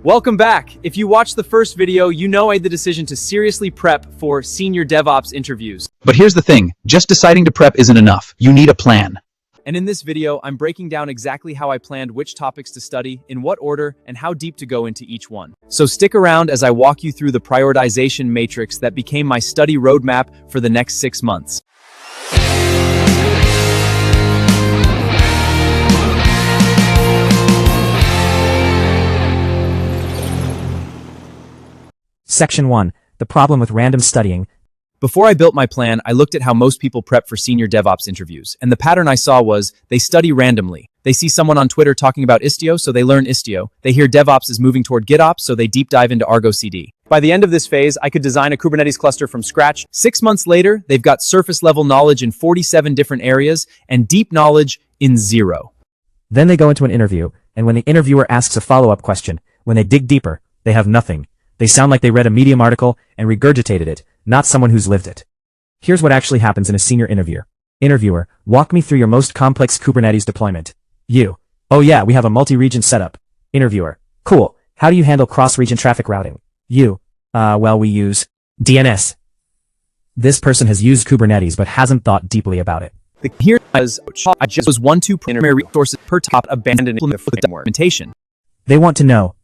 Welcome back. If you watched the first video, you know I had the decision to seriously prep for senior DevOps interviews. But here's the thing, just deciding to prep isn't enough. You need a plan. And in this video, I'm breaking down exactly how I planned which topics to study, in what order, and how deep to go into each one. So stick around as I walk you through the prioritization matrix that became my study roadmap for the next 6 months. Section 1. The problem with random studying. Before I built my plan, I looked at how most people prep for senior DevOps interviews, and the pattern I saw was they study randomly. They see someone on Twitter talking about Istio, so they learn Istio. They hear DevOps is moving toward GitOps, so they deep dive into Argo CD. By the end of this phase, I could design a Kubernetes cluster from scratch. 6 months later, they've got surface-level knowledge in 47 different areas and deep knowledge in 0. Then they go into an interview, and when the interviewer asks a follow-up question, when they dig deeper, they have nothing. They sound like they read a Medium article and regurgitated it, not someone who's lived it. Here's what actually happens in a senior interview. Interviewer, walk me through your most complex Kubernetes deployment. You. Oh yeah, we have a multi-region setup. Interviewer. Cool. How do you handle cross-region traffic routing? You. Well, we use DNS. This person has used Kubernetes but hasn't thought deeply about it. Here was I just was 1-2 primary resources per top abandoned implementation. They want to know,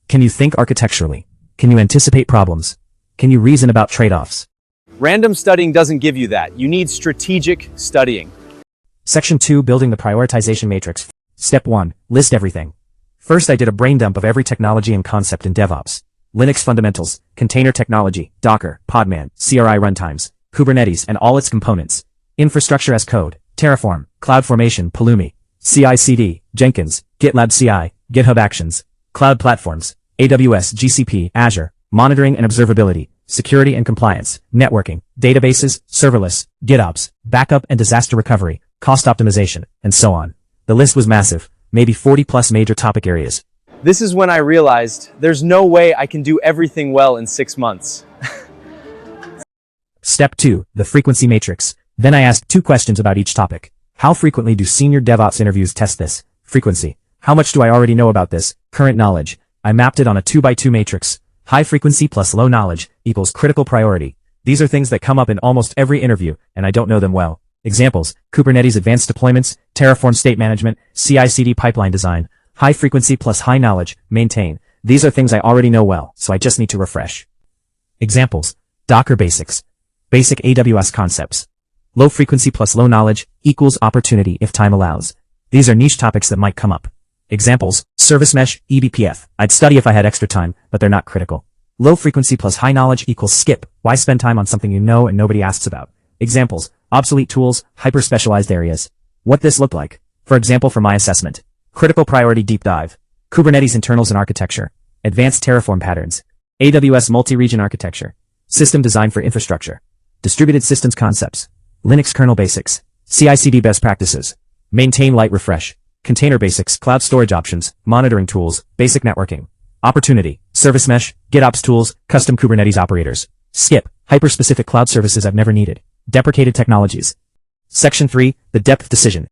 can you think architecturally? Can you anticipate problems? Can you reason about trade-offs? Random studying doesn't give you that. You need strategic studying. Section 2. Building the prioritization matrix. Step 1. List everything. First, I did a brain dump of every technology and concept in DevOps. Linux fundamentals, container technology, Docker, Podman, CRI runtimes, Kubernetes and all its components, infrastructure as code, Terraform, CloudFormation, Pulumi, CI/CD, Jenkins, GitLab CI, GitHub Actions, cloud platforms, AWS, GCP, Azure, monitoring and observability, security and compliance, networking, databases, serverless, GitOps, backup and disaster recovery, cost optimization, and so on. The list was massive, maybe 40 plus major topic areas. This is when I realized there's no way I can do everything well in 6 months. Step 2. The frequency matrix. Then I asked 2 questions about each topic. How frequently do senior DevOps interviews test this? Frequency. How much do I already know about this? Current knowledge. I mapped it on a 2x2 matrix. High frequency plus low knowledge equals critical priority. These are things that come up in almost every interview, and I don't know them well. Examples: Kubernetes advanced deployments, Terraform state management, CI/CD pipeline design. High frequency plus high knowledge, maintain. These are things I already know well, so I just need to refresh. Examples: Docker basics. Basic AWS concepts. Low frequency plus low knowledge equals opportunity if time allows. These are niche topics that might come up. Examples: Service Mesh, eBPF. I'd study if I had extra time, but they're not critical. Low frequency plus high knowledge equals skip. Why spend time on something you know and nobody asks about? Examples: obsolete tools, hyper-specialized areas. What this looked like. For example, for my assessment. Critical priority deep dive. Kubernetes internals and architecture. Advanced Terraform patterns. AWS multi-region architecture. System design for infrastructure. Distributed systems concepts. Linux kernel basics. CI/CD best practices. Maintain light refresh. Container basics, cloud storage options, monitoring tools, basic networking. Opportunity, service mesh, GitOps tools, custom Kubernetes operators. Skip, hyper-specific cloud services I've never needed. Deprecated technologies. Section 3, the depth decision.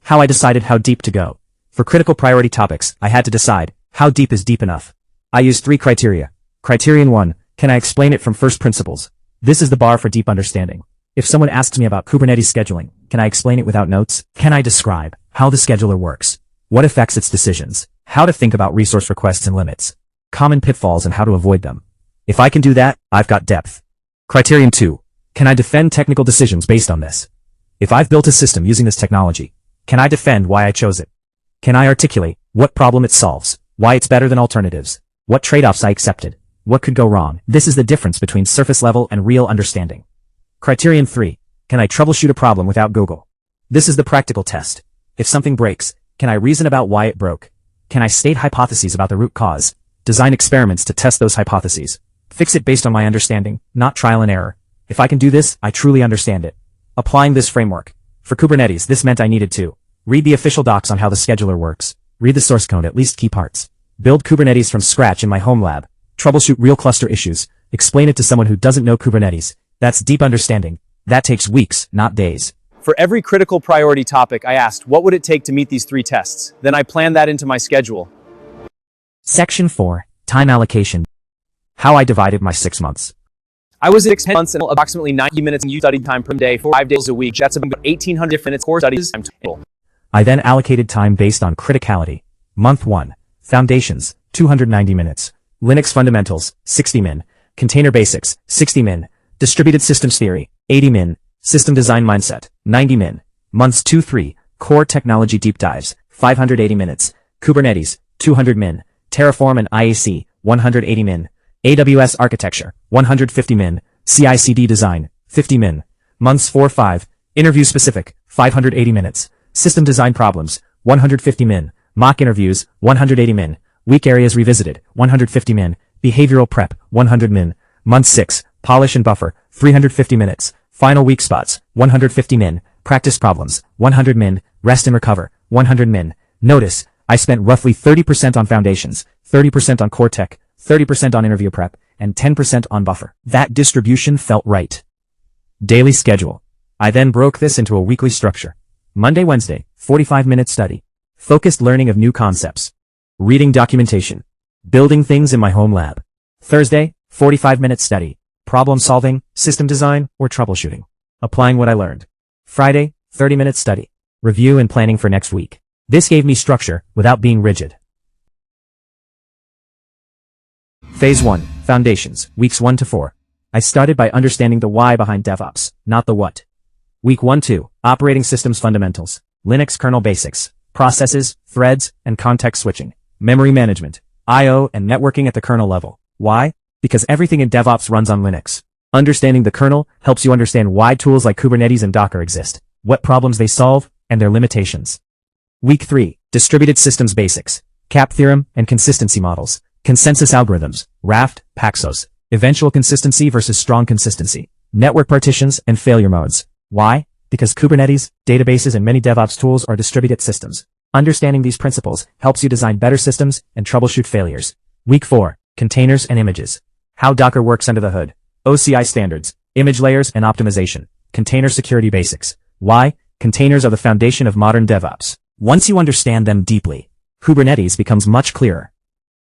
How I decided how deep to go. For critical priority topics, I had to decide, how deep is deep enough? I used 3 criteria. Criterion 1, can I explain it from first principles? This is the bar for deep understanding. If someone asks me about Kubernetes scheduling, can I explain it without notes? Can I describe how the scheduler works? What affects its decisions? How to think about resource requests and limits? Common pitfalls and how to avoid them. If I can do that, I've got depth. Criterion 2. Can I defend technical decisions based on this? If I've built a system using this technology, can I defend why I chose it? Can I articulate what problem it solves? Why it's better than alternatives? What trade-offs I accepted? What could go wrong? This is the difference between surface level and real understanding. Criterion 3. Can I troubleshoot a problem without Google? This is the practical test. If something breaks, can I reason about why it broke? Can I state hypotheses about the root cause? Design experiments to test those hypotheses. Fix it based on my understanding, not trial and error. If I can do this, I truly understand it. Applying this framework. For Kubernetes, this meant I needed to read the official docs on how the scheduler works, read the source code, at least key parts, build Kubernetes from scratch in my home lab, troubleshoot real cluster issues, explain it to someone who doesn't know Kubernetes. That's deep understanding. That takes weeks, not days. For every critical priority topic, I asked, what would it take to meet these 3 tests? Then I planned that into my schedule. Section 4, Time Allocation. How I divided my 6 months. I was at 10 months and approximately 90 minutes in study time per day for 5 days a week. That's about 1,800 minutes core studies time total. I then allocated time based on criticality. Month 1. Foundations, 290 minutes. Linux Fundamentals, 60 min. Container Basics, 60 min. Distributed Systems Theory, 80 min. System Design Mindset, 90 min. Months 2-3, Core Technology Deep Dives, 580 minutes. Kubernetes, 200 min. Terraform and IAC, 180 min. AWS Architecture, 150 min. CI/CD Design, 50 min. Months 4-5, Interview Specific, 580 minutes. System Design Problems, 150 min. Mock Interviews, 180 min. Weak Areas Revisited, 150 min. Behavioral Prep, 100 min. Month 6, Polish and Buffer, 350 minutes. Final Weak Spots, 150 min. Practice Problems, 100 min. Rest and Recover, 100 min. Notice, I spent roughly 30% on Foundations, 30% on Core Tech, 30% on Interview Prep, and 10% on Buffer. That distribution felt right. Daily Schedule. I then broke this into a weekly structure. Monday, Wednesday, 45-minute study. Focused learning of new concepts. Reading documentation. Building things in my home lab. Thursday, 45-minute study. Problem solving, system design, or troubleshooting. Applying what I learned. Friday, 30-minute study. Review and planning for next week. This gave me structure without being rigid. Phase 1, Foundations, weeks 1-4. I started by understanding the why behind DevOps, not the what. Week 1-2, Operating Systems Fundamentals, Linux Kernel Basics, Processes, Threads, and Context Switching, Memory Management, I/O and Networking at the kernel level. Why? Because everything in DevOps runs on Linux. Understanding the kernel helps you understand why tools like Kubernetes and Docker exist, what problems they solve, and their limitations. Week 3, Distributed Systems Basics, CAP Theorem and Consistency Models, Consensus Algorithms, Raft, Paxos, Eventual Consistency versus Strong Consistency, Network Partitions and Failure Modes. Why? Because Kubernetes, databases, and many DevOps tools are distributed systems. Understanding these principles helps you design better systems and troubleshoot failures. Week 4, Containers and Images. How Docker works under the hood. OCI standards, image layers and optimization. Container security basics. Why? Containers are the foundation of modern DevOps. Once you understand them deeply, Kubernetes becomes much clearer.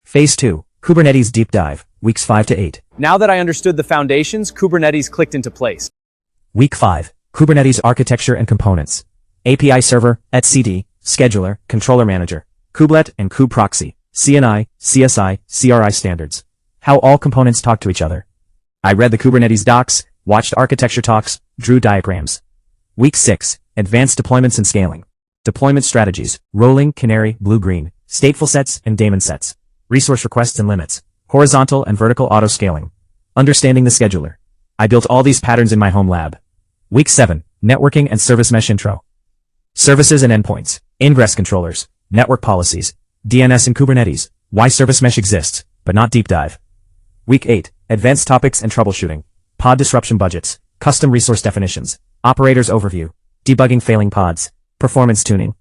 Phase 2, Kubernetes Deep Dive, weeks 5-8. Now that I understood the foundations, Kubernetes clicked into place. Week 5, Kubernetes Architecture and Components. API Server, etcd, Scheduler, Controller Manager, Kubelet and kubeproxy, CNI, CSI, CRI standards. How all components talk to each other. I read the Kubernetes docs, watched architecture talks, drew diagrams. Week 6, Advanced Deployments and Scaling. Deployment Strategies, Rolling, Canary, Blue-Green, Stateful Sets and Daemon Sets. Resource Requests and Limits, Horizontal and Vertical Auto-Scaling. Understanding the Scheduler. I built all these patterns in my home lab. Week 7, Networking and Service Mesh Intro. Services and Endpoints, Ingress Controllers, Network Policies, DNS in Kubernetes, Why Service Mesh Exists, but not Deep Dive. Week 8, Advanced Topics and Troubleshooting, Pod Disruption Budgets, Custom Resource Definitions, Operators Overview, Debugging Failing Pods, Performance Tuning.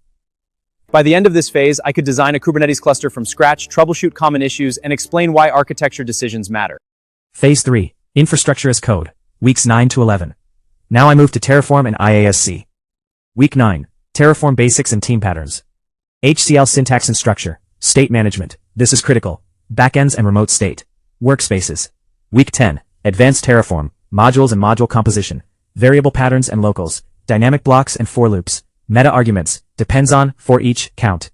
By the end of this phase, I could design a Kubernetes cluster from scratch, troubleshoot common issues, and explain why architecture decisions matter. Phase 3, Infrastructure as Code, weeks 9-11. Now I move to Terraform and IASC. Week 9, Terraform Basics and Team Patterns. HCL Syntax and Structure, State Management, this is critical, Backends and Remote State, Workspaces. Week 10, Advanced Terraform, Modules and Module Composition, Variable Patterns and Locals, Dynamic Blocks and For Loops, Meta Arguments, Depends on, For Each, Count.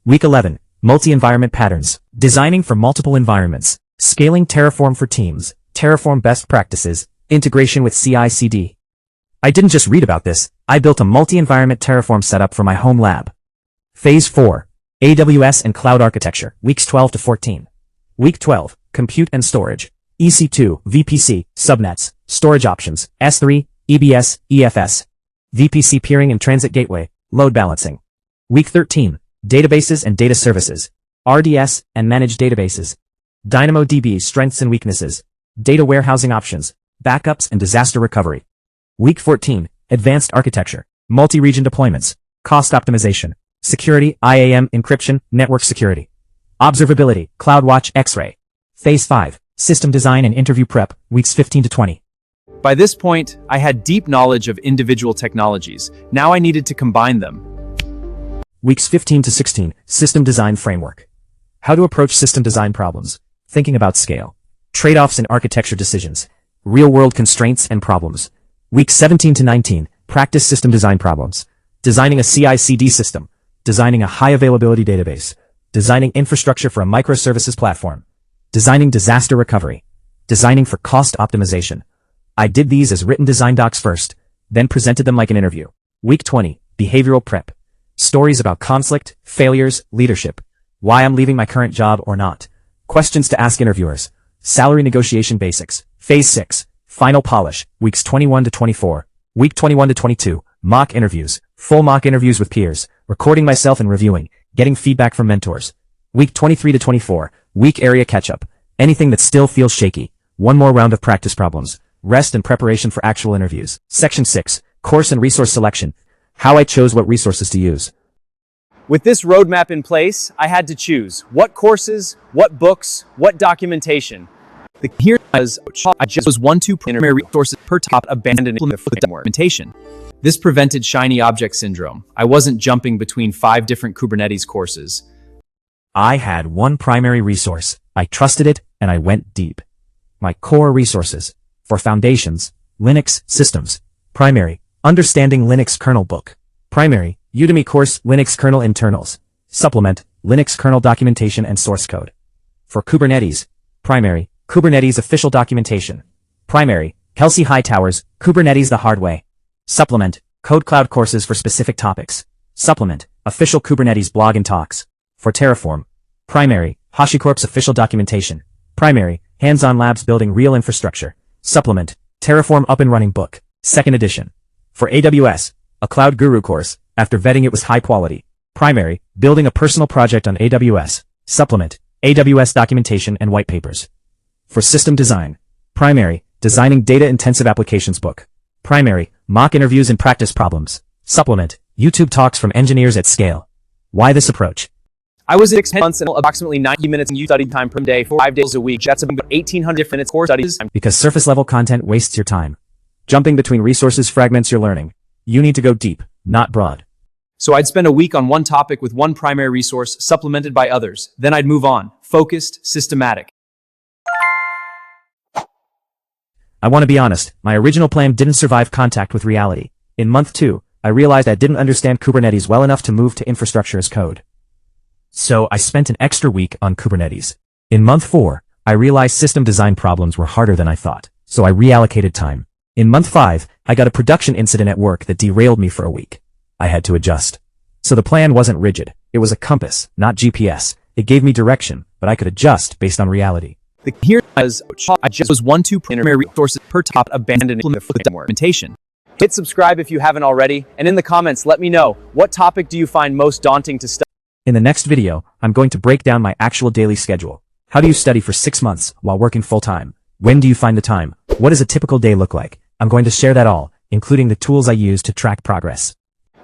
Week 11, Multi-Environment Patterns, Designing for Multiple Environments, Scaling Terraform for Teams, Terraform Best Practices, Integration with CI/CD. I didn't just read about this, I built a multi-environment Terraform setup for my home lab. Phase 4, AWS and Cloud Architecture, weeks 12-14. Week 12, Compute and Storage, EC2, VPC, Subnets, Storage Options, S3, EBS, EFS, VPC Peering and Transit Gateway, Load Balancing. Week 13, Databases and Data Services, RDS and Managed Databases, DynamoDB Strengths and Weaknesses, Data Warehousing Options, Backups and Disaster Recovery. Week 14, Advanced Architecture, Multi-Region Deployments, Cost Optimization, Security, IAM, Encryption, Network Security, Observability, CloudWatch, X-Ray. Phase 5, System Design and Interview Prep, weeks 15-20. By this point, I had deep knowledge of individual technologies. Now I needed to combine them. Weeks 15-16, System Design Framework. How to approach system design problems. Thinking about scale. Trade-offs in architecture decisions. Real-world constraints and problems. Week 17 to 19. Practice system design problems. Designing a CI/CD system. Designing a high-availability database. Designing infrastructure for a microservices platform. Designing disaster recovery. Designing for cost optimization. I did these as written design docs first, then presented them like an interview. Week 20. Behavioral prep. Stories about conflict, failures, leadership. Why I'm leaving my current job or not. Questions to ask interviewers. Salary negotiation basics. Phase 6. Final polish. Weeks 21 to 24. Week 21 to 22. Mock interviews. Full mock interviews with peers. Recording myself and reviewing. Getting feedback from mentors. Week 23 to 24. Week area catch-up. Anything that still feels shaky. One more round of practice problems. Rest and preparation for actual interviews. Section 6. Course and resource selection. How I chose what resources to use. With this roadmap in place, I had to choose what courses, what books, what documentation. The here was I just was 1-2 primary resources per top abandoned implementation. This prevented shiny object syndrome. I wasn't jumping between 5 different Kubernetes courses. I had one primary resource. I trusted it, and I went deep. My core resources. For foundations, Linux systems. Primary, Understanding Linux kernel book. Primary, Udemy course, Linux kernel internals. Supplement, Linux kernel documentation and source code. For Kubernetes, primary, Kubernetes official documentation. Primary, Kelsey Hightower's Kubernetes the Hard Way. Supplement, Code Cloud courses for specific topics. Supplement, official Kubernetes blog and talks. For Terraform, primary, HashiCorp's official documentation. Primary, Hands-on labs building real infrastructure. Supplement, Terraform up and running book, 2nd edition. For AWS, a Cloud Guru course, after vetting it was high quality. Primary, building a personal project on AWS. Supplement, AWS documentation and white papers. For system design, primary, designing data-intensive applications book. Primary, mock interviews and practice problems. Supplement, YouTube talks from engineers at scale. Why this approach? I was at 6 months and approximately 90 minutes in study time per day for 5 days a week. That's about 1,800 minutes course studies. Because surface-level content wastes your time. Jumping between resources fragments your learning. You need to go deep, not broad. So I'd spend a week on one topic with one primary resource, supplemented by others. Then I'd move on, focused, systematic. I want to be honest, my original plan didn't survive contact with reality. In month 2, I realized I didn't understand Kubernetes well enough to move to infrastructure as code. So I spent an extra week on Kubernetes. In month 4, I realized system design problems were harder than I thought, so I reallocated time. In month 5, I got a production incident at work that derailed me for a week. I had to adjust. So the plan wasn't rigid. It was a compass, not GPS. It gave me direction, but I could adjust based on reality. The here was I just was 1-2 primary resources per top abandoned implementation. Hit subscribe if you haven't already, and in the comments let me know, what topic do you find most daunting to study? In the next video, I'm going to break down my actual daily schedule. How do you study for 6 months while working full-time? When do you find the time? What does a typical day look like? I'm going to share that all, including the tools I use to track progress.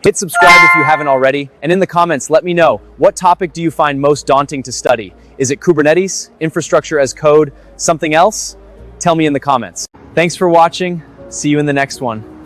Hit subscribe if you haven't already, and in the comments let me know, what topic do you find most daunting to study? Is it Kubernetes, infrastructure as code, something else? Tell me in the comments. Thanks for watching. See you in the next one.